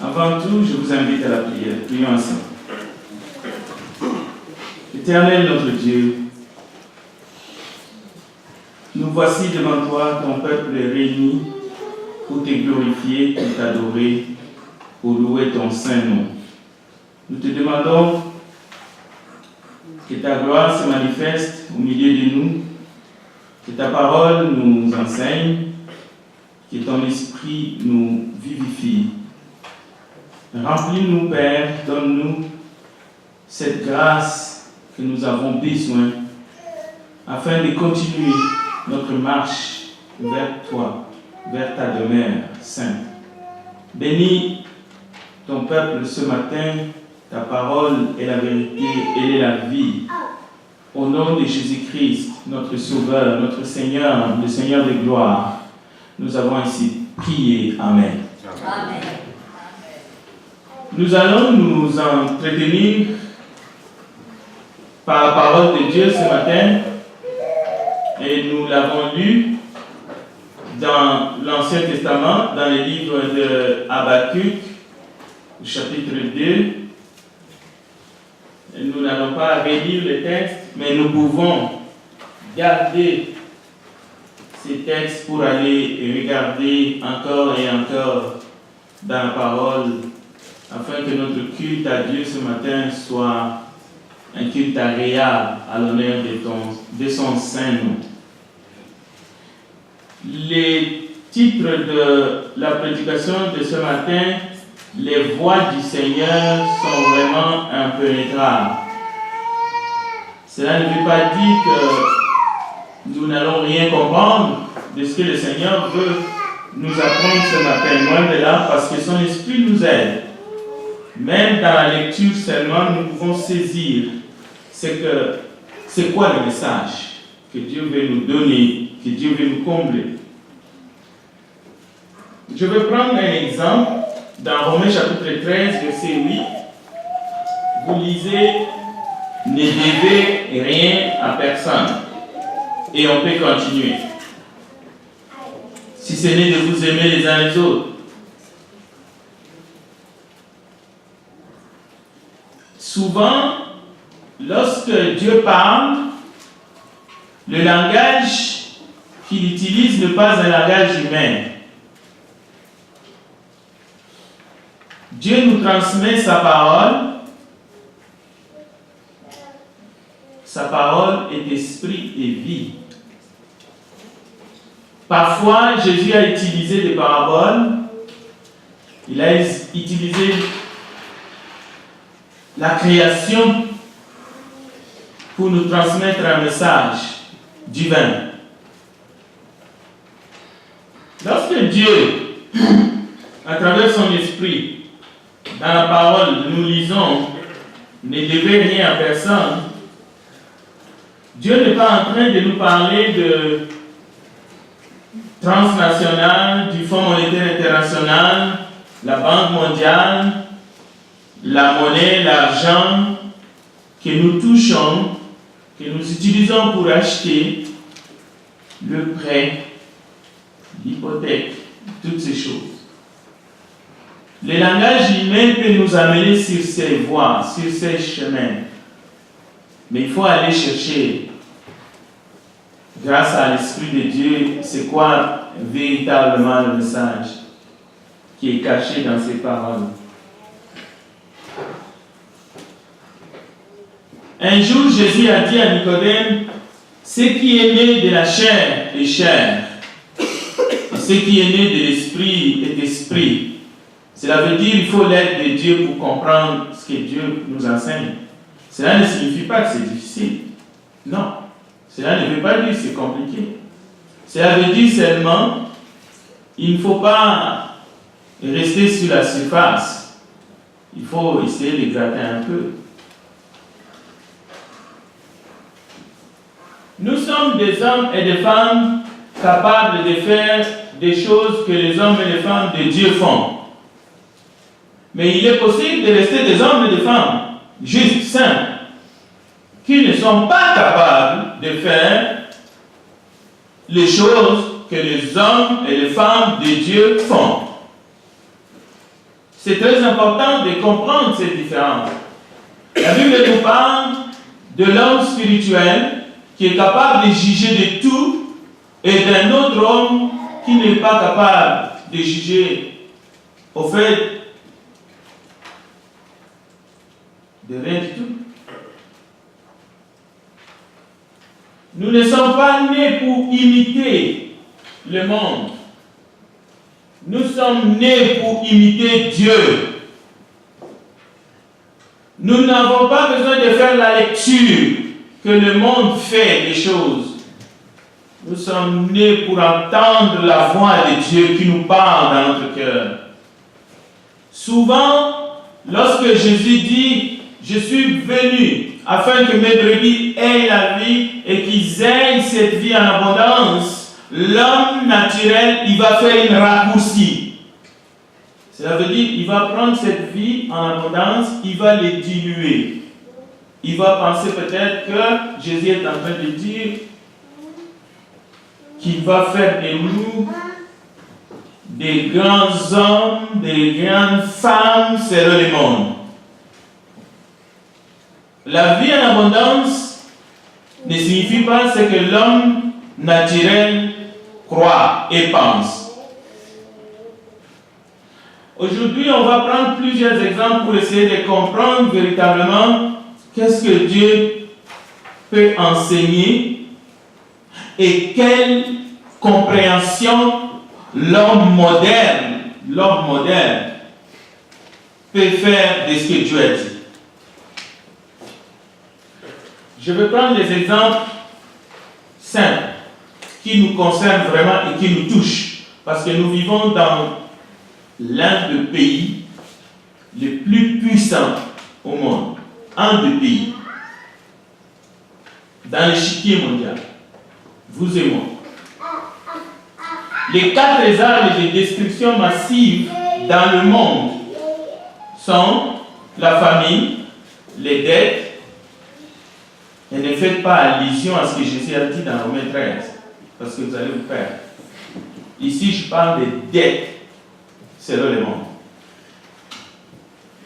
Avant tout, je vous invite à la prière. Prions ensemble. Éternel notre Dieu, nous voici devant toi, ton peuple réuni, pour te glorifier, pour t'adorer, pour louer ton saint nom. Nous te demandons que ta gloire se manifeste au milieu de nous, que ta parole nous enseigne, que ton esprit nous vivifie. Remplis-nous, Père, donne-nous cette grâce que nous avons besoin afin de continuer notre marche vers toi, vers ta demeure sainte. Bénis ton peuple ce matin, ta parole est la vérité, elle est la vie. Au nom de Jésus-Christ, notre Sauveur, notre Seigneur, le Seigneur de gloire, nous avons ainsi prié. Amen. Amen. Nous allons nous entretenir par la parole de Dieu ce matin et nous l'avons lu dans l'Ancien Testament, dans le livre de Habakkuk, chapitre 2. Et nous n'allons pas relire le texte, mais nous pouvons garder ces textes pour aller regarder encore et encore dans la parole, afin que notre culte à Dieu ce matin soit un culte agréable à l'honneur de son saint nom. Les titres de la prédication de ce matin, les voies du Seigneur sont vraiment impénétrables. Cela ne veut pas dire que nous n'allons rien comprendre de ce que le Seigneur veut nous apprendre ce matin, loin de là, parce que son esprit nous aide. Même dans la lecture seulement, nous pouvons saisir c'est quoi le message que Dieu veut nous donner, que Dieu veut nous combler. Je vais prendre un exemple dans Romains chapitre 13, verset 8. Vous lisez, ne devez rien à personne. Et on peut continuer. Si ce n'est de vous aimer les uns les autres. Souvent, lorsque Dieu parle, le langage qu'il utilise n'est pas un langage humain. Dieu nous transmet sa parole. Sa parole est esprit et vie. Parfois, Jésus a utilisé des paraboles. Il a utilisé la création pour nous transmettre un message divin. Lorsque Dieu, à travers son esprit, dans la parole, nous lisons « Ne devez rien à personne », Dieu n'est pas en train de nous parler de transnational, du Fonds monétaire international, la Banque mondiale, la monnaie, l'argent que nous touchons, que nous utilisons pour acheter le prêt, l'hypothèque, toutes ces choses. Le langage humain peut nous amener sur ces voies, sur ces chemins. Mais il faut aller chercher, grâce à l'Esprit de Dieu, c'est quoi véritablement le message qui est caché dans ces paroles. Un jour, Jésus a dit à Nicodème, ce qui est né de la chair est chair, et ce qui est né de l'esprit est esprit. Cela veut dire qu'il faut l'aide de Dieu pour comprendre ce que Dieu nous enseigne. Cela ne signifie pas que c'est difficile. Non. Cela ne veut pas dire que c'est compliqué. Cela veut dire seulement il ne faut pas rester sur la surface. Il faut essayer de gratter un peu. Nous sommes des hommes et des femmes capables de faire des choses que les hommes et les femmes de Dieu font. Mais il est possible de rester des hommes et des femmes justes, simples, qui ne sont pas capables de faire les choses que les hommes et les femmes de Dieu font. C'est très important de comprendre ces différences. La Bible nous parle de l'homme spirituel qui est capable de juger de tout et d'un autre homme qui n'est pas capable de juger au fait de rien du tout. Nous ne sommes pas nés pour imiter le monde. Nous sommes nés pour imiter Dieu. Nous n'avons pas besoin de faire la lecture que le monde fait des choses. Nous sommes nés pour entendre la voix de Dieu qui nous parle dans notre cœur. Souvent, lorsque Jésus dit « Je suis venu afin que mes brebis aient la vie et qu'ils aient cette vie en abondance », l'homme naturel, il va faire une raccourci. Cela veut dire qu'il va prendre cette vie en abondance, il va les diluer. Il va penser peut-être que Jésus est en train de dire qu'il va faire de nous des grands hommes, des grandes femmes selon le monde. La vie en abondance ne signifie pas ce que l'homme naturel croit et pense. Aujourd'hui, on va prendre plusieurs exemples pour essayer de comprendre véritablement qu'est-ce que Dieu peut enseigner et quelle compréhension l'homme moderne peut faire de ce que Dieu a dit. Je vais prendre des exemples simples qui nous concernent vraiment et qui nous touchent, parce que nous vivons dans l'un des pays les plus puissants au monde. Un des pays dans l'échiquier mondial. Vous et moi. Les 4 armes de destruction massive dans le monde sont la famine, les dettes, et ne faites pas allusion à ce que Jésus a dit dans Romains 13, parce que vous allez vous perdre. Ici, je parle des dettes selon le monde.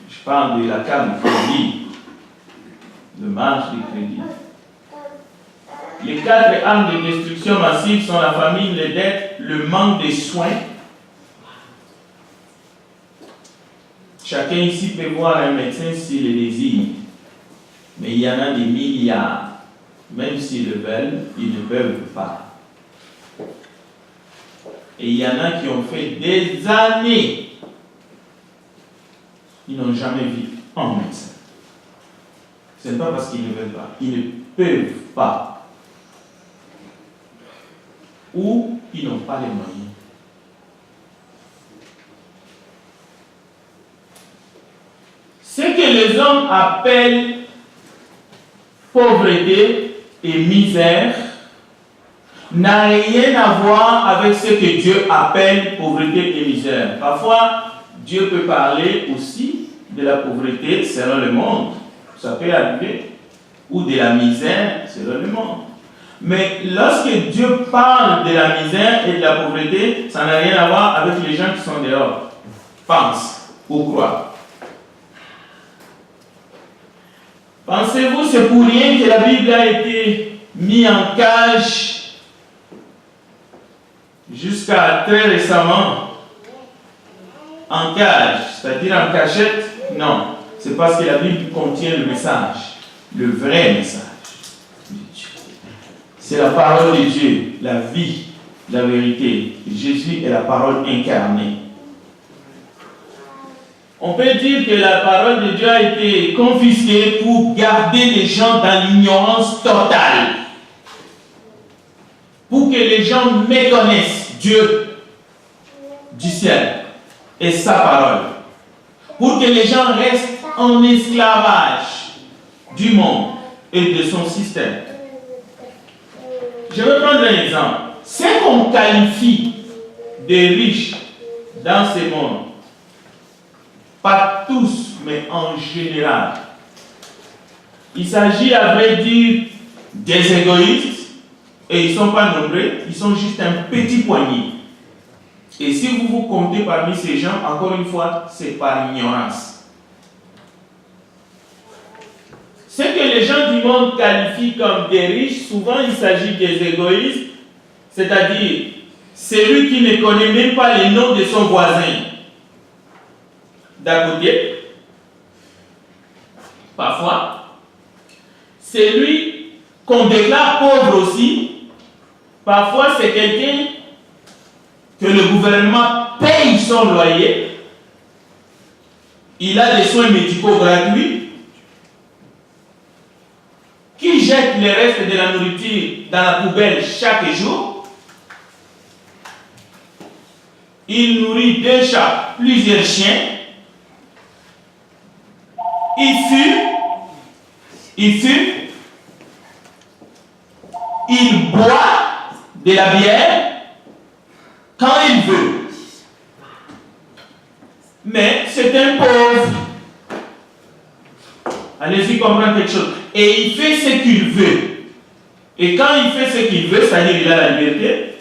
Je parle de la carte de crédit, de marge de crédit. Les 4 armes de destruction massive sont la famine, les dettes, le manque de soins. Chacun ici peut voir un médecin s'il le désire. Mais il y en a des milliards. Même s'ils le veulent, ils ne peuvent pas. Et il y en a qui ont fait des années. Ils n'ont jamais vu un médecin. Ce n'est pas parce qu'ils ne veulent pas. Ils ne peuvent pas. Ou ils n'ont pas les moyens. Ce que les hommes appellent pauvreté et misère n'a rien à voir avec ce que Dieu appelle pauvreté et misère. Parfois, Dieu peut parler aussi de la pauvreté selon le monde. Ça peut arriver. Ou de la misère selon le monde. Mais lorsque Dieu parle de la misère et de la pauvreté, ça n'a rien à voir avec les gens qui sont dehors, pensent ou croient. Pensez-vous c'est pour rien que la Bible a été mise en cage jusqu'à très récemment? En cage, c'est-à-dire en cachette? Non, c'est parce que la Bible contient le message, le vrai message. C'est la parole de Dieu, la vie, la vérité. Jésus est la parole incarnée. On peut dire que la parole de Dieu a été confisquée pour garder les gens dans l'ignorance totale. Pour que les gens méconnaissent Dieu du ciel et sa parole. Pour que les gens restent en esclavage du monde et de son système. Je vais prendre un exemple. Ce qu'on qualifie de riches dans ce monde, pas tous, mais en général, il s'agit à vrai dire des égoïstes, et ils ne sont pas nombreux, ils sont juste un petit poignet. Et si vous vous comptez parmi ces gens, encore une fois, c'est par ignorance. Ce que les gens du monde qualifient comme des riches, souvent il s'agit des égoïstes, c'est-à-dire celui qui ne connaît même pas les noms de son voisin. D'un côté, parfois, celui qu'on déclare pauvre aussi, parfois c'est quelqu'un que le gouvernement paye son loyer, il a des soins médicaux gratuits, qui jette les restes de la nourriture dans la poubelle chaque jour. Il nourrit 2 chats, plusieurs chiens. Il fume, il boit de la bière quand il veut. Mais c'est un pauvre. Allez-y comprendre quelque chose. Et il fait ce qu'il veut. Et quand il fait ce qu'il veut, c'est-à-dire qu'il a la liberté,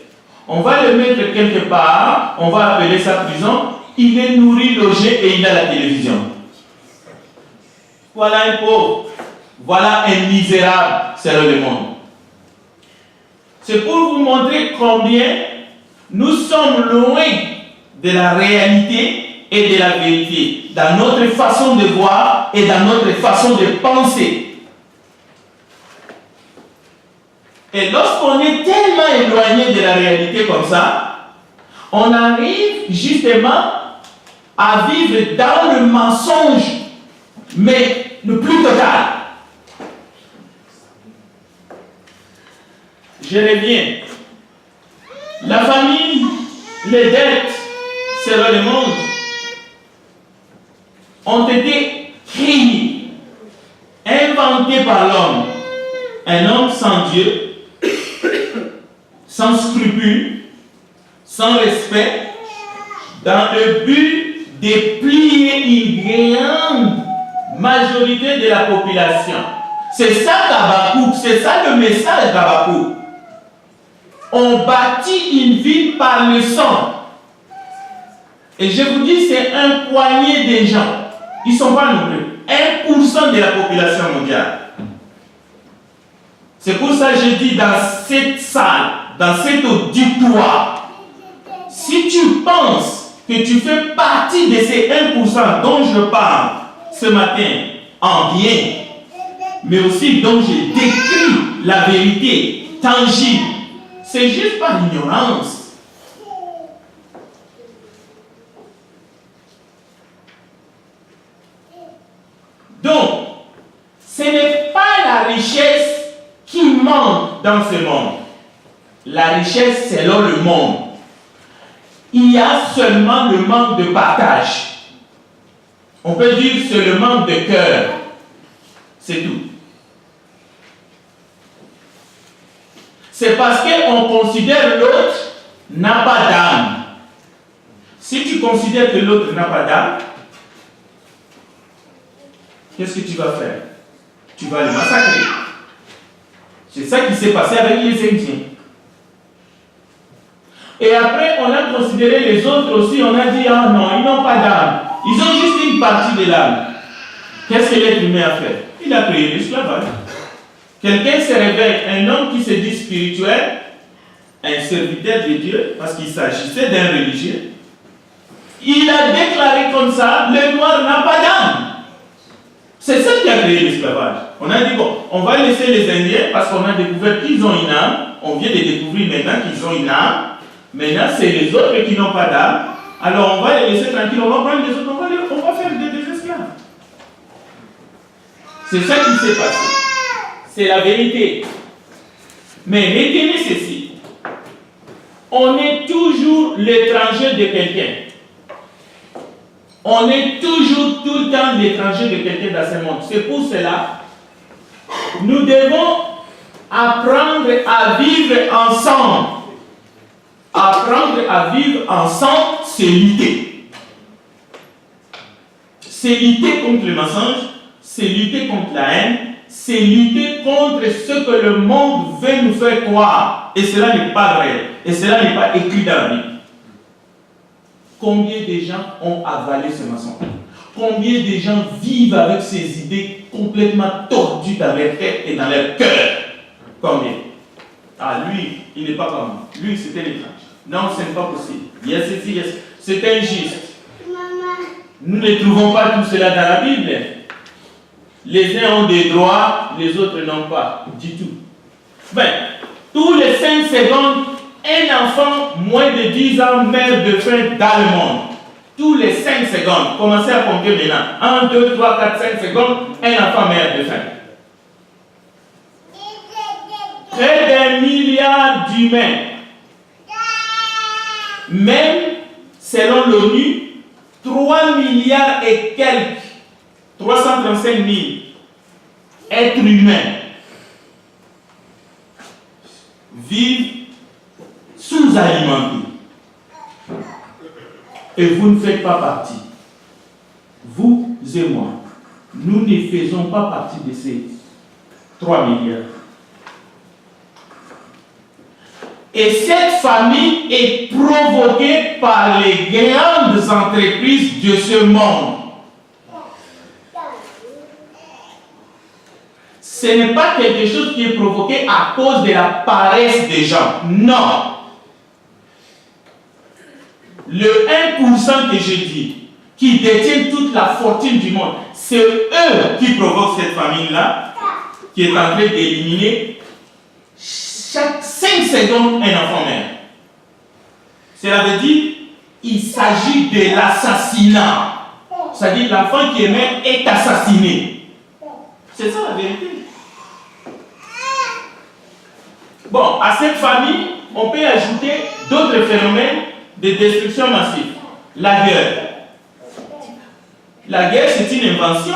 on va le mettre quelque part, on va appeler ça prison, il est nourri, logé et il a la télévision. Voilà un pauvre. Voilà un misérable, selon le monde. C'est pour vous montrer combien nous sommes loin de la réalité et de la vérité, dans notre façon de voir et dans notre façon de penser. Et lorsqu'on est tellement éloigné de la réalité comme ça, on arrive justement à vivre dans le mensonge, mais le plus total. Je reviens. La famille, les dettes, selon le monde, ont été créées, inventées par l'homme. Un homme sans Dieu, sans scrupules, sans respect, dans le but de plier une grande majorité de la population. C'est ça qu'Habakkuk, c'est ça le message d'Habakkuk. On bâtit une ville par le sang. Et je vous dis, c'est un poignet de gens. Ils ne sont pas nombreux. 1% de la population mondiale. C'est pour ça que je dis dans cette salle, dans cet auditoire, si tu penses que tu fais partie de ces 1% dont je parle ce matin en bien, mais aussi dont je décris la vérité tangible, c'est juste par ignorance. Donc, ce n'est pas la richesse qui manque dans ce monde. La richesse selon le monde. Il y a seulement le manque de partage. On peut dire que c'est le manque de cœur. C'est tout. C'est parce qu'on considère l'autre n'a pas d'âme. Si tu considères que l'autre n'a pas d'âme, qu'est-ce que tu vas faire? Tu vas le massacrer. C'est ça qui s'est passé avec les Indiens. Et après, on a considéré les autres aussi, on a dit, ah non, ils n'ont pas d'âme. Ils ont juste une partie de l'âme. Qu'est-ce que l'être humain a fait? Il a créé l'esclavage. Quelqu'un se réveille, un homme qui se dit spirituel, un serviteur de Dieu, parce qu'il s'agissait d'un religieux. Il a déclaré comme ça, le noir n'a pas d'âme. C'est ça qui a créé l'esclavage. On a dit, bon, on va laisser les Indiens parce qu'on a découvert qu'ils ont une âme. On vient de découvrir maintenant qu'ils ont une âme. Maintenant, c'est les autres qui n'ont pas d'âme. Alors, on va les laisser tranquilles. On va prendre les autres. On va faire des esclaves. C'est ça qui s'est passé. C'est la vérité. Mais retenez ceci. On est toujours l'étranger de quelqu'un. On est toujours tout le temps l'étranger de quelqu'un dans ce monde. C'est pour cela nous devons apprendre à vivre ensemble. Apprendre à vivre ensemble, c'est lutter. C'est lutter contre le mensonge, c'est lutter contre la haine, c'est lutter contre ce que le monde veut nous faire croire. Et cela n'est pas vrai. Et cela n'est pas écrit dans la Bible. Combien de gens ont avalé ce mensonge? Combien de gens vivent avec ces idées complètement tordues dans leur tête et dans leur cœur? Combien? Ah, lui, il n'est pas comme moi. Lui, c'était l'étrange. Non, ce n'est pas possible. Yes, c'est injuste. Nous ne trouvons pas tout cela dans la Bible. Les uns ont des droits, les autres n'ont pas du tout. Ben, tous les 5 secondes, un enfant moins de 10 ans meurt de faim dans le monde. Tous les 5 secondes. Commencez à compter maintenant. 1, 2, 3, 4, 5 secondes, un enfant meurt de faim. Près d'1 milliard d'humains. Même, selon l'ONU, 3 milliards et quelques, 335 000 êtres humains vivent sous-alimentés. Et vous ne faites pas partie. Vous et moi, nous ne faisons pas partie de ces 3 milliards. Et cette famine est provoquée par les grandes entreprises de ce monde. Ce n'est pas quelque chose qui est provoqué à cause de la paresse des gens. Non. Le 1% que je dis, qui détiennent toute la fortune du monde, c'est eux qui provoquent cette famine-là, qui est en train d'éliminer chaque 5 secondes un enfant meurt. Cela veut dire qu'il s'agit de l'assassinat. C'est-à-dire l'enfant qui est mort est assassiné. C'est ça la vérité. Bon, à cette famille, on peut ajouter d'autres phénomènes de destruction massive. La guerre. La guerre, c'est une invention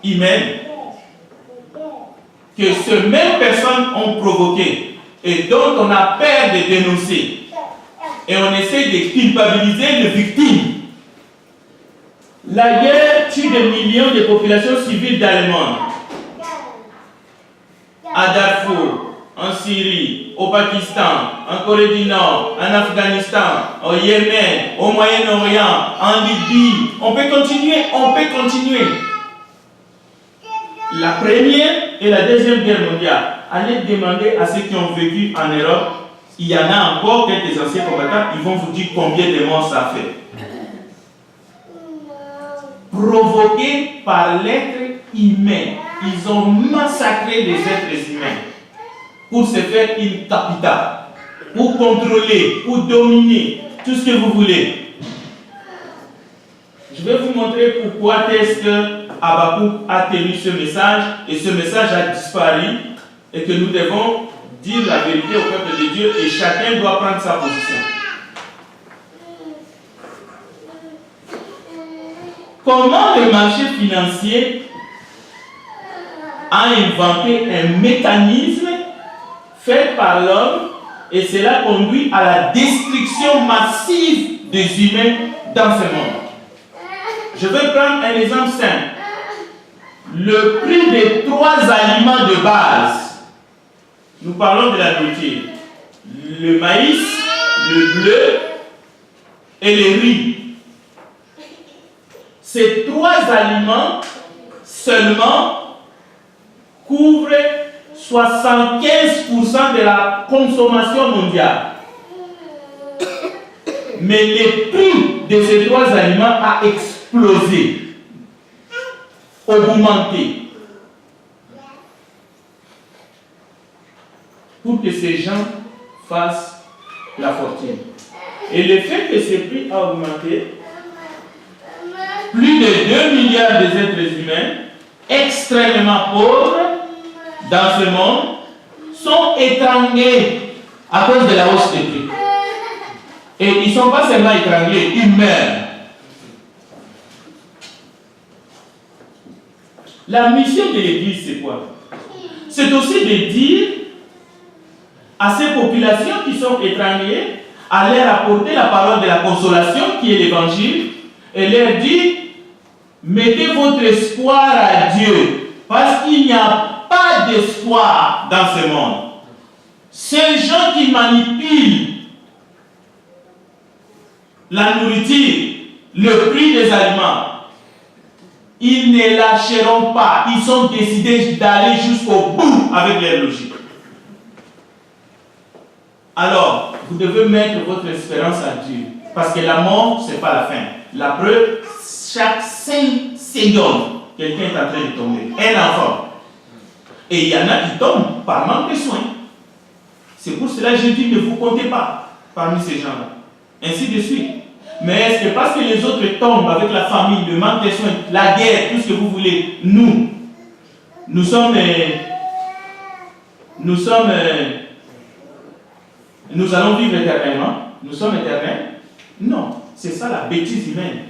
humaine que ces mêmes personnes ont provoquée et dont on a peur de dénoncer. Et on essaie de culpabiliser les victimes. La guerre tue des millions de populations civiles dans le monde. À Darfour, en Syrie, au Pakistan, en Corée du Nord, en Afghanistan, au Yémen, au Moyen-Orient, en Libye. On peut continuer, on peut continuer. La première et la deuxième guerre mondiale. Allez demander à ceux qui ont vécu en Europe, il y en a encore quelques anciens combattants, ils vont vous dire combien de morts ça a fait. Provoqué par l'être humain. Ils ont massacré les êtres humains pour se faire une capitale, pour contrôler, pour dominer, tout ce que vous voulez. Je vais vous montrer pourquoi est-ce que Habakkuk a tenu ce message et ce message a disparu et que nous devons dire la vérité au peuple de Dieu et chacun doit prendre sa position. Comment le marché financier a inventé un mécanisme fait par l'homme et cela conduit à la destruction massive des humains dans ce monde. Je vais prendre un exemple simple. Le prix des 3 aliments de base, nous parlons de la nourriture, le maïs, le bleu et le riz. Ces 3 aliments seulement couvrent 75% de la consommation mondiale. Mais le prix de ces 3 aliments a explosé, augmenté. Pour que ces gens fassent la fortune. Et le fait que ce prix a augmenté, plus de 2 milliards d'êtres humains extrêmement pauvres dans ce monde sont étranglés à cause de la hausse des prix. Et ils ne sont pas seulement étranglés, ils meurent. La mission de l'Église, c'est quoi? C'est aussi de dire à ces populations qui sont étranglées, à leur apporter la parole de la consolation qui est l'Évangile et leur dire: mettez votre espoir à Dieu, parce qu'il n'y a pas d'espoir dans ce monde. Ces gens qui manipulent la nourriture le prix des aliments. Ils ne lâcheront pas. Ils sont décidés d'aller jusqu'au bout avec leur logique. Alors, vous devez mettre votre espérance à Dieu. Parce que la mort, ce n'est pas la fin. La preuve, chaque 5 secondes, quelqu'un est en train de tomber. Un enfant. Et il y en a qui tombent par manque de soins. C'est pour cela que je dis ne vous comptez pas parmi ces gens-là. Ainsi de suite. Mais est-ce que parce que les autres tombent avec la famille, le manque de soins, la guerre, tout ce que vous voulez, nous allons vivre éternellement? Nous sommes éternels? Non, c'est ça la bêtise humaine.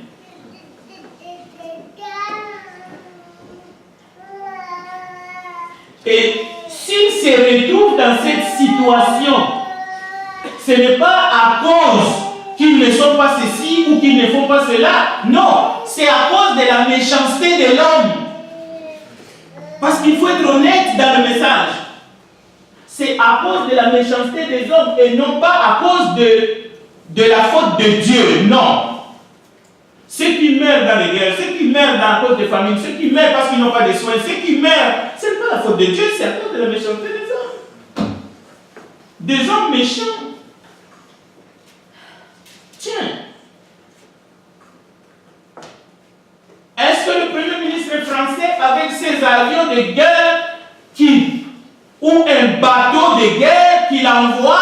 Et s'ils se retrouvent dans cette situation, ce n'est pas à cause qu'ils ne sont pas ceci ou qu'ils ne font pas cela. Non, c'est à cause de la méchanceté de l'homme. Parce qu'il faut être honnête dans le message. C'est à cause de la méchanceté des hommes et non pas à cause de la faute de Dieu. Non. Ceux qui meurent dans les guerres, ceux qui meurent à cause des famines, ceux qui meurent parce qu'ils n'ont pas de soins, ceux qui meurent, ce n'est pas la faute de Dieu, c'est à cause de la méchanceté des hommes. Des hommes méchants. Tiens. Est-ce que le Premier ministre français, avec ses avions de guerre ou un bateau de guerre qu'il envoie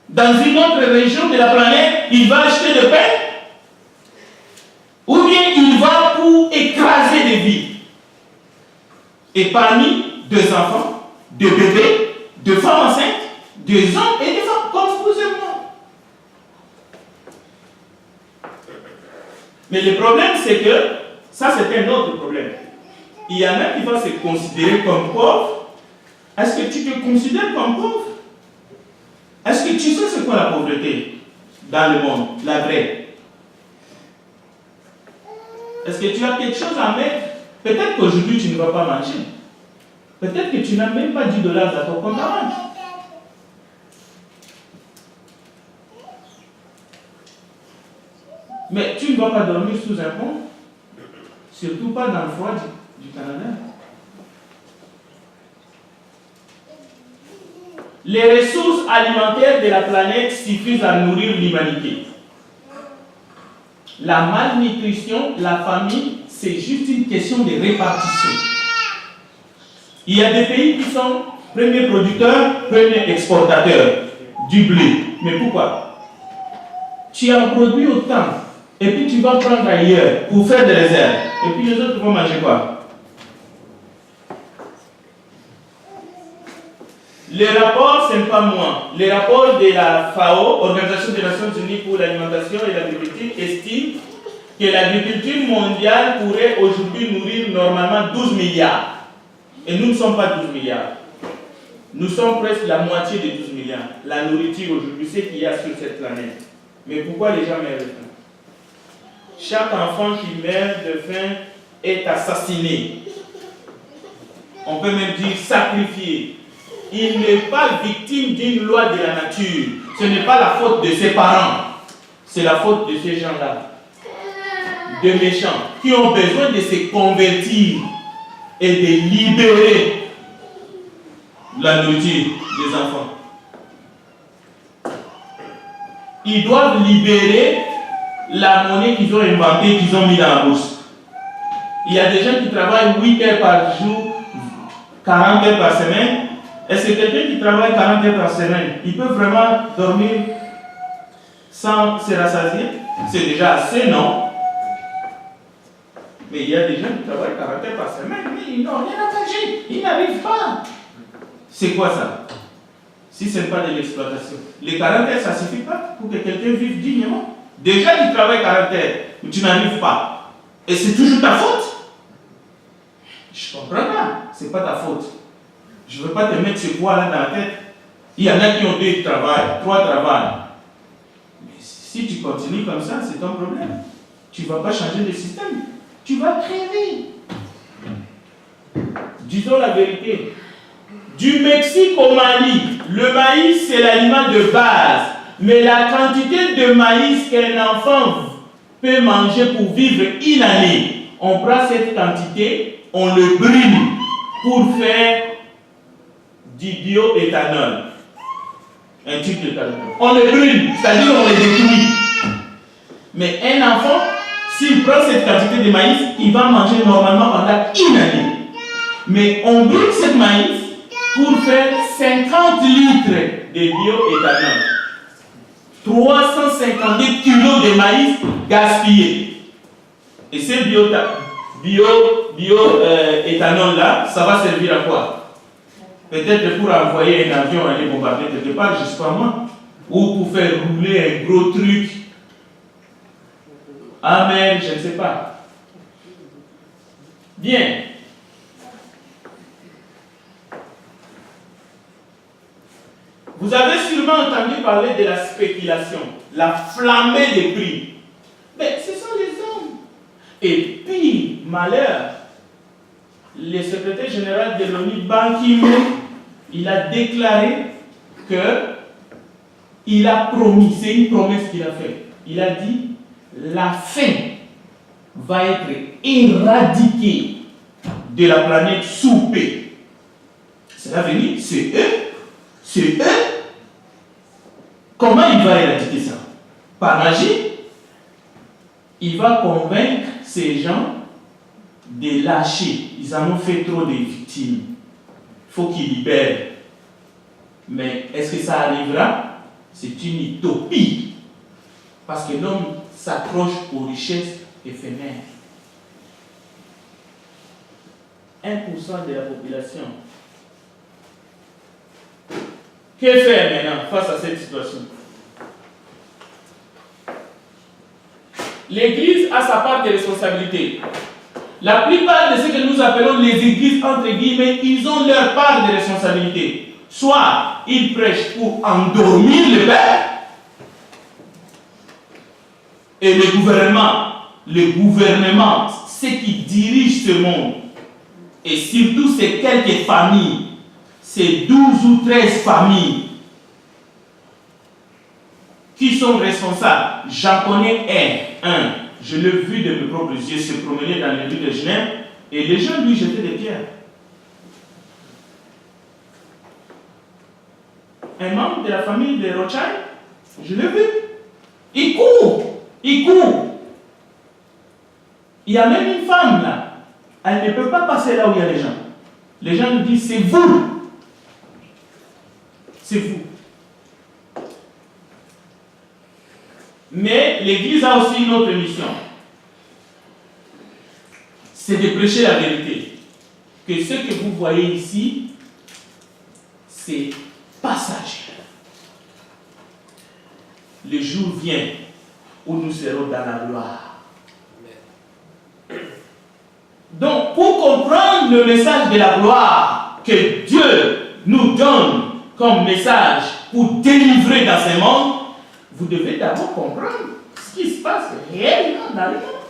dans une autre région de la planète, il va acheter de pain? Ou bien il va pour écraser des vies? Et parmi deux enfants, deux bébés, deux femmes enceintes, deux hommes et des femmes, comme vous et moi. Mais le problème, c'est que, ça c'est un autre problème. Il y en a qui vont se considérer comme pauvres. Est-ce que tu te considères comme pauvre? Est-ce que tu sais c'est quoi la pauvreté dans le monde, la vraie? Est-ce que tu as quelque chose à mettre? Peut-être qu'aujourd'hui tu ne vas pas manger. Peut-être que tu n'as même pas $10 dans ton compte à banque. Mais tu ne vas pas dormir sous un pont. Surtout pas dans le froid du Canada. Les ressources alimentaires de la planète suffisent à nourrir l'humanité. La malnutrition, la famine, c'est juste une question de répartition. Il y a des pays qui sont premiers producteurs, premiers exportateurs du blé. Mais pourquoi? Tu en produis autant, et puis tu vas prendre ailleurs pour faire des réserves. Et puis les autres vont manger quoi? Les rapports, ce n'est pas moi. Les rapports de la FAO, Organisation des Nations Unies pour l'alimentation et l'agriculture, estiment que l'agriculture mondiale pourrait aujourd'hui nourrir normalement 12 milliards. Et nous ne sommes pas 12 milliards. Nous sommes presque la moitié de 12 milliards. La nourriture aujourd'hui, c'est ce qu'il y a sur cette planète. Mais pourquoi les gens meurent de faim? Chaque enfant qui meurt de faim est assassiné. On peut même dire sacrifié. Il n'est pas victime d'une loi de la nature. Ce n'est pas la faute de ses parents. C'est la faute de ces gens-là. De méchants qui ont besoin de se convertir et de libérer la nourriture des enfants. Ils doivent libérer la monnaie qu'ils ont inventée, qu'ils ont mis dans la bourse. Il y a des gens qui travaillent 8 heures par jour, 40 heures par semaine. Est-ce que quelqu'un qui travaille 40 heures par semaine, il peut vraiment dormir sans se rassasier? C'est déjà assez, non? Mais il y a des gens qui travaillent 40 heures par semaine, mais ils n'ont rien à manger. Ils n'arrivent pas. C'est quoi ça? Si ce n'est pas de l'exploitation. Les 40 heures, ça ne suffit pas pour que quelqu'un vive dignement. Déjà, tu travailles 40 heures, mais tu n'arrives pas. Et c'est toujours ta faute? Je ne comprends pas. Ce n'est pas ta faute. Je ne veux pas te mettre ce poids-là dans la tête. Il y en a qui ont 2 travails, 3 travails. Mais si tu continues comme ça, c'est ton problème. Tu ne vas pas changer le système. Tu vas crever. Disons la vérité. Du Mexique au Mali, le maïs c'est l'aliment de base. Mais la quantité de maïs qu'un enfant peut manger pour vivre une année. On prend cette quantité, on le brûle pour faire du bioéthanol. Un tube d'éthanol. On le brûle, c'est-à-dire on le détruit. Mais un enfant, s'il prend cette quantité de maïs, il va manger normalement pendant une année. Mais on brûle ce maïs pour faire 50 litres de bioéthanol. 352 kilos de maïs gaspillés. Et ce bioéthanol là, ça va servir à quoi? Peut-être pour envoyer un avion aller bombarder quelque part, je ne sais pas moi. Ou pour faire rouler un gros truc. Amen, je ne sais pas. Bien. Vous avez sûrement entendu parler de la spéculation, la flambée des prix. Mais ce sont les hommes. Et puis, malheur, le secrétaire général de l'ONU, Ban Ki-moon, il a déclaré qu'il a promis, c'est une promesse qu'il a faite. Il a dit, la faim va être éradiquée de la planète sous paix. C'est l'avenir, c'est eux. C'est eux. Comment il va éradiquer ça? Par magie. Il va convaincre ces gens de lâcher. Ils en ont fait trop de victimes. Il faut qu'ils libèrent. Mais est-ce que ça arrivera? C'est une utopie. Parce que l'homme s'accroche aux richesses éphémères. 1% de la population. Que faire maintenant face à cette situation? L'Église a sa part de responsabilité. La plupart de ce que nous appelons les églises, entre guillemets, ils ont leur part de responsabilité. Soit ils prêchent pour endormir le peuple, et le gouvernement, ceux qui dirigent ce monde, et surtout ces quelques familles, ces 12 ou 13 familles qui sont responsables. J'en connais un, je l'ai vu de mes propres yeux se promener dans les rues de Genève et les gens lui jetaient des pierres. Un membre de la famille de Rothschild, je l'ai vu. Il court. Il y a même une femme là, elle ne peut pas passer là où il y a les gens. Les gens nous disent, c'est vous. C'est vous. Mais l'Église a aussi une autre mission. C'est de prêcher la vérité. Que ce que vous voyez ici, c'est passager. Le jour vient où nous serons dans la gloire. Donc, pour comprendre le message de la gloire que Dieu nous donne comme message pour délivrer dans ce monde, vous devez d'abord comprendre ce qui se passe réellement dans le monde.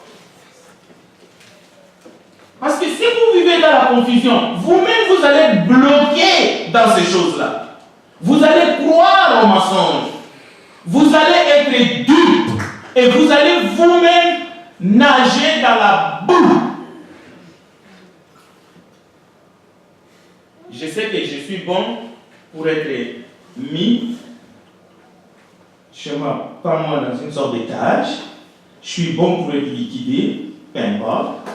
Parce que si vous vivez dans la confusion, vous-même vous allez être bloqué dans ces choses-là. Vous allez croire au mensonge. Vous allez être dupe. Et vous allez vous-même nager dans la boue. Je sais que je suis bon pour être mis chez moi, pas moi dans une sorte d'étage. Je suis bon pour être liquidé, peu importe.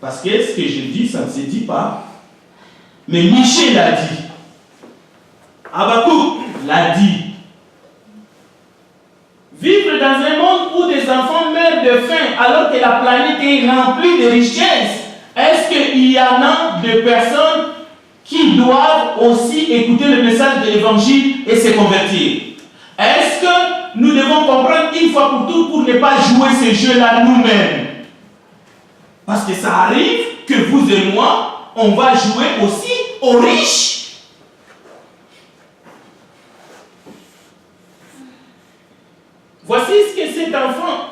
Parce que ce que je dis, ça ne se dit pas. Mais Michel l'a dit. Habakkuk l'a dit. Vivre dans un monde où des enfants meurent de faim alors que la planète est remplie de richesses, est-ce qu'il y en a de personnes qui doivent aussi écouter le message de l'évangile et se convertir? Est-ce que nous devons comprendre une fois pour toutes pour ne pas jouer ce jeu-là nous-mêmes? Parce que ça arrive que vous et moi, on va jouer aussi aux riches. Voici ce que cet enfant,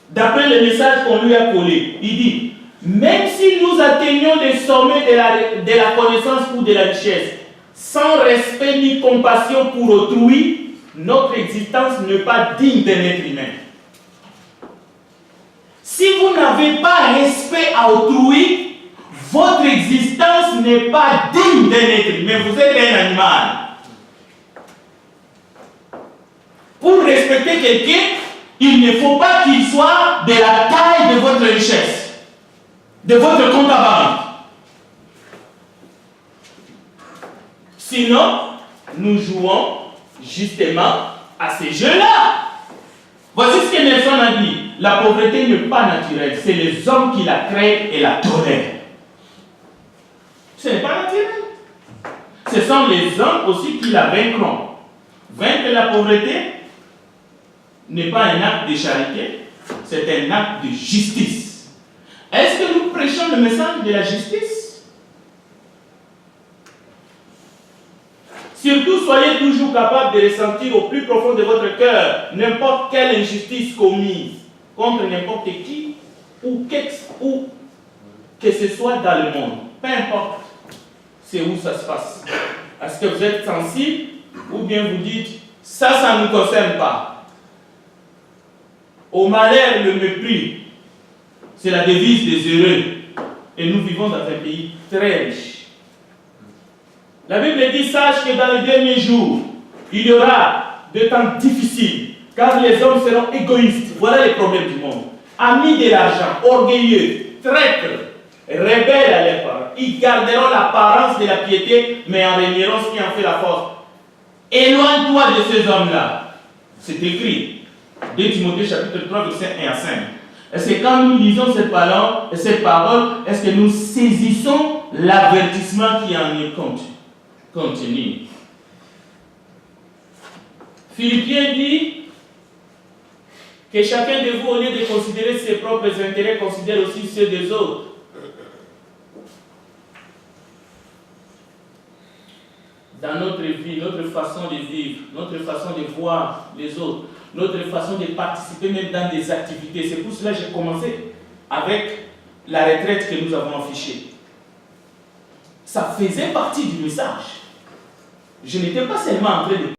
d'après le message qu'on lui a collé, il dit, même si nous atteignons les sommets de la connaissance ou de la richesse, sans respect ni compassion pour autrui, notre existence n'est pas digne d'un être humain. Si vous n'avez pas respect à autrui, votre existence n'est pas digne d'un être humain. Vous êtes un animal. Pour respecter quelqu'un, il ne faut pas qu'il soit de la taille de votre richesse, de votre compte à banque. Sinon, nous jouons justement à ces jeux-là. Voici ce que Nelson a dit. La pauvreté n'est pas naturelle, c'est les hommes qui la créent et la tolèrent. Ce n'est pas naturel. Ce sont les hommes aussi qui la vaincront. Vaincre la pauvreté n'est pas un acte de charité, c'est un acte de justice. Est-ce que nous prêchons le message de la justice? Surtout, soyez toujours capable de ressentir au plus profond de votre cœur n'importe quelle injustice commise contre n'importe qui ou que ce soit dans le monde. Peu importe c'est où ça se passe. Est-ce que vous êtes sensible ou bien vous dites ça ne nous concerne pas? Au malheur, le mépris, c'est la devise des heureux. Et nous vivons dans un pays très riche. La Bible dit, sache que dans les derniers jours, il y aura des temps difficiles, car les hommes seront égoïstes. Voilà les problèmes du monde. Amis de l'argent, orgueilleux, traîtres, rebelles à leurs parents. Ils garderont l'apparence de la piété, mais en renieront ce qui en fait la force. Éloigne-toi de ces hommes-là. C'est écrit. 2 Timothée chapitre 3, verset 1 à 5. Est-ce que quand nous lisons cette parole, est-ce que nous saisissons l'avertissement qui en est contenu? Philippiens dit que chacun de vous, au lieu de considérer ses propres intérêts, considère aussi ceux des autres. Dans notre vie, notre façon de vivre, notre façon de voir les autres, notre façon de participer même dans des activités. C'est pour cela que j'ai commencé avec la retraite que nous avons affichée. Ça faisait partie du message. Je n'étais pas seulement en train de